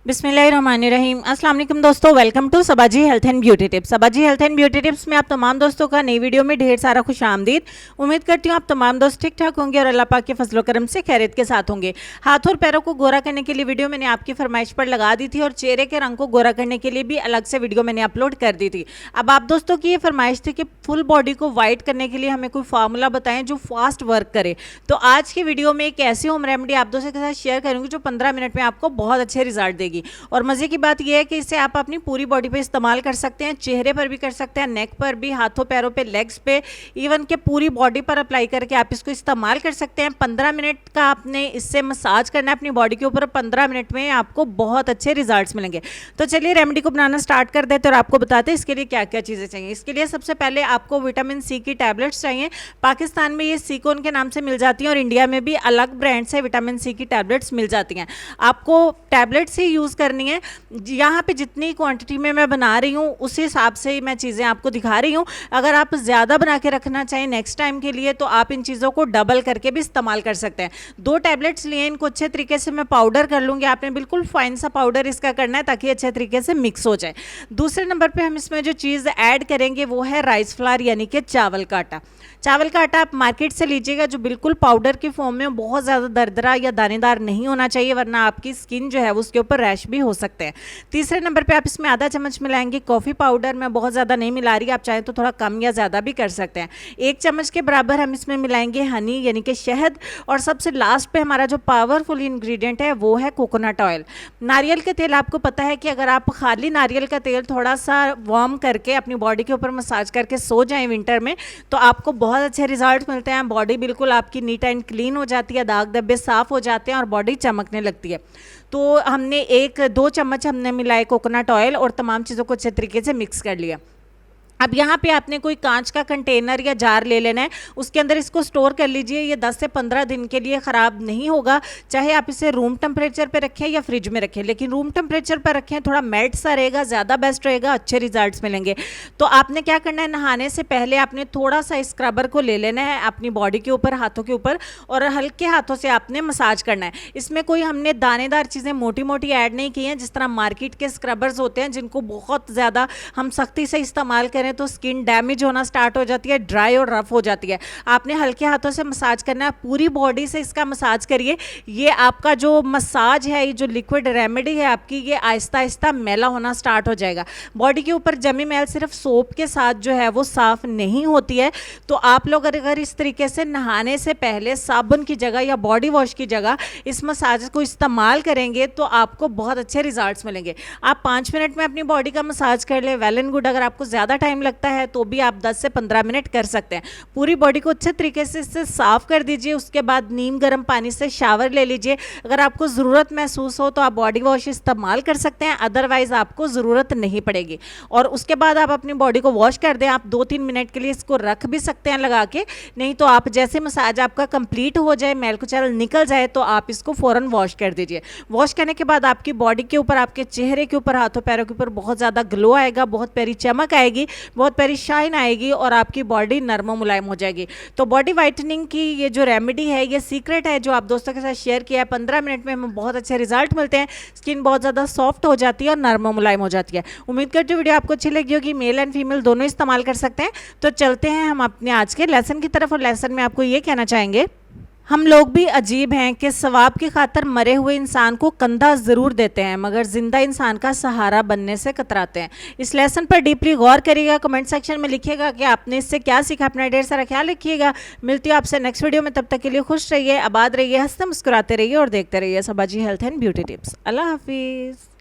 बिस्मिल्लाहिर्रहमानिर्रहीम। अस्सलाम वालेकुम दोस्तों, welcome to Sabaji health and beauty tips. Sabaji health and beauty tips में आप तमाम दोस्तों का नई वीडियो में ढेर सारा खुश आमदीद। उम्मीद करती हूँ आप तमाम दोस्त ठीक ठाक होंगे और अल्लाह पाक के फजलो करम से खैरियत के साथ होंगे। हाथ और पैरों को गोरा करने के लिए वीडियो मैंने आपकी फरमाइश पर लगा दी थी और चेहरे के रंग को गोरा करने के लिए भी अलग से वीडियो मैंने अपलोड कर दी थी। अब आप दोस्तों की ये फरमाइश थी कि फुल बॉडी को वाइट करने के लिए हमें कोई फार्मूला बताएं जो फास्ट वर्क करे। तो आज की वीडियो में एक ऐसी होम रेमेडी आप दोस्तों के साथ शेयर करूंगी जो 15 मिनट में आपको बहुत अच्छे रिजल्ट देगी। और मजे की बात यह है कि इसे आप अपनी पूरी बॉडी पे इस्तेमाल कर सकते हैं, चेहरे पर भी कर सकते हैं, नेक पर भी, हाथों पैरों पे, लेग्स पे, इवन के पूरी बॉडी पर अप्लाई करके आप इसको इस्तेमाल कर सकते हैं। 15 मिनट का आपने इससे मसाज करना है अपनी बॉडी के ऊपर। 15 मिनट में आपको बहुत अच्छे रिजल्ट्स मिलेंगे। तो चलिए रेमेडी को बनाना स्टार्ट कर देते हैं और आपको बताते हैं इसके लिए क्या क्या चीज़ें चाहिए। इसके लिए सबसे पहले आपको विटामिन सी की टैबलेट्स चाहिए। पाकिस्तान में ये सीकोन के नाम से मिल जाती हैं और इंडिया में भी अलग ब्रांड से विटामिन सी की टैबलेट्स मिल जाती हैं। आपको टैबलेट्स ही यूज़ करनी है। यहाँ पे जितनी क्वांटिटी में मैं बना रही हूँ उस हिसाब से मैं चीज़ें आपको दिखा रही हूँ। अगर आप ज़्यादा बना के रखना चाहें नेक्स्ट टाइम के लिए तो आप इन चीज़ों को डबल करके भी इस्तेमाल कर सकते हैं। 2 टैबलेट्स लिए, इनको अच्छे तरीके से मैं पाउडर कर लूँगी। आपने बिल्कुल फाइन सा पाउडर इसका करना है ताकि अच्छे तरीके से मिक्स हो जाए। दूसरे नंबर पर हम इसमें जो चीज़ ऐड करेंगे वो है राइस फ्लावर यानी कि चावल का आटा। चावल का आटा आप मार्केट से लीजिएगा जो बिल्कुल पाउडर की फॉर्म में बहुत ज़्यादा दरदरा या दानेदार नहीं होना चाहिए, वरना आपकी स्किन जो है वो उसके ऊपर रैश भी हो सकते हैं। तीसरे नंबर पे आप इसमें आधा चम्मच मिलाएंगे कॉफ़ी पाउडर। मैं बहुत ज़्यादा नहीं मिला रही, आप चाहें तो थोड़ा कम या ज़्यादा भी कर सकते हैं। 1 चम्मच के बराबर हम इसमें मिलाएंगे हनी यानी कि शहद। और सबसे लास्ट पे हमारा जो पावरफुल इंग्रेडिएंट है वो है कोकोनट ऑयल, नारियल के तेल। आपको पता है कि अगर आप खाली नारियल का तेल थोड़ा सा वार्म करके अपनी बॉडी के ऊपर मसाज करके सो जाएं विंटर में तो आपको बहुत अच्छे रिजल्ट मिलते हैं। बॉडी बिल्कुल आपकी नीट एंड क्लीन हो जाती है, दाग धब्बे साफ हो जाते हैं और बॉडी चमकने लगती है। तो हमने 1-2 चम्मच हमने मिलाए कोकोनट ऑयल और तमाम चीज़ों को अच्छे तरीके से मिक्स कर लिया। अब यहाँ पे आपने कोई कांच का कंटेनर या जार ले लेना है, उसके अंदर इसको स्टोर कर लीजिए। ये 10 से 15 दिन के लिए ख़राब नहीं होगा। चाहे आप इसे रूम टेम्परेचर पे रखें या फ्रिज में रखें, लेकिन रूम टेम्परेचर पर रखें, थोड़ा मेल्ट सा रहेगा, ज़्यादा बेस्ट रहेगा, अच्छे रिजल्ट्स मिलेंगे। तो आपने क्या करना है, नहाने से पहले आपने थोड़ा सा स्क्रबर को ले लेना है अपनी बॉडी के ऊपर, हाथों के ऊपर, और हल्के हाथों से आपने मसाज करना है। इसमें कोई हमने दानेदार चीज़ें मोटी मोटी ऐड नहीं की हैं, जिस तरह मार्केट के स्क्रबर्स होते हैं जिनको बहुत ज़्यादा हम सख्ती से इस्तेमाल करें तो स्किन डैमेज होना स्टार्ट हो जाती है, ड्राई और रफ हो जाती है। आपने हल्के हाथों से मसाज करना है, पूरी बॉडी से इसका मसाज करिए। ये आपका जो मसाज है, ये जो लिक्विड रेमेडी है आपकी, ये आहिस्ता आहिस्ता मैला होना स्टार्ट हो जाएगा। बॉडी के ऊपर जमी मैल सिर्फ सोप के साथ जो है वो साफ नहीं होती है। तो आप लोग अगर इस तरीके से नहाने से पहले साबुन की जगह या बॉडी वॉश की जगह इस मसाज को इस्तेमाल करेंगे तो आपको बहुत अच्छे रिजल्ट्स मिलेंगे। आप 5 मिनट में अपनी बॉडी का मसाज कर ले, वेल एंड गुड। अगर आपको ज़्यादा टाइम लगता है तो भी आप 10 से 15 मिनट कर सकते हैं। पूरी बॉडी को अच्छे तरीके से इससे साफ कर दीजिए। उसके बाद नीम गर्म पानी से शावर ले लीजिए। अगर आपको ज़रूरत महसूस हो तो आप बॉडी वॉश इस्तेमाल कर सकते हैं, अदरवाइज आपको ज़रूरत नहीं पड़ेगी। और उसके बाद आप अपनी बॉडी को वॉश कर दें। आप 2-3 मिनट के लिए इसको रख भी सकते हैं लगा के, नहीं तो आप जैसे मसाज आपका कंप्लीट हो जाए, मैल कुचैल निकल जाए तो आप इसको फ़ौरन वॉश कर दीजिए। वॉश करने के बाद आपकी बॉडी के ऊपर, आपके चेहरे के ऊपर, हाथों पैरों के ऊपर बहुत ज़्यादा ग्लो आएगा, बहुत प्यारी चमक आएगी, बहुत प्यारी शाइन आएगी और आपकी बॉडी नरम मुलायम हो जाएगी। तो बॉडी वाइटनिंग की ये जो रेमेडी है, ये सीक्रेट है जो आप दोस्तों के साथ शेयर किया है। 15 मिनट में हमें बहुत अच्छे रिजल्ट मिलते हैं। स्किन बहुत ज़्यादा सॉफ्ट हो जाती है और नरम मुलायम हो जाती है। उम्मीद करती हूँ वीडियो आपको अच्छी लगी होगी। मेल एंड फीमेल दोनों इस्तेमाल कर सकते हैं। तो चलते हैं हम अपने आज के लेसन की तरफ। और लेसन में आपको ये कहना चाहेंगे, हम लोग भी अजीब हैं कि सवाब की खातर मरे हुए इंसान को कंधा ज़रूर देते हैं मगर ज़िंदा इंसान का सहारा बनने से कतराते हैं। इस लेसन पर डीपली गौर करिएगा, कमेंट सेक्शन में लिखिएगा कि आपने इससे क्या सीखा। अपना ढेर सारा ख्याल रखिएगा। मिलती हूँ आपसे नेक्स्ट वीडियो में, तब तक के लिए खुश रहिए, आबाद रहिए, हंसते मुस्कुराते रहिए और देखते रहिए सबाजी हेल्थ एंड ब्यूटी टिप्स। अल्लाह हाफिज़।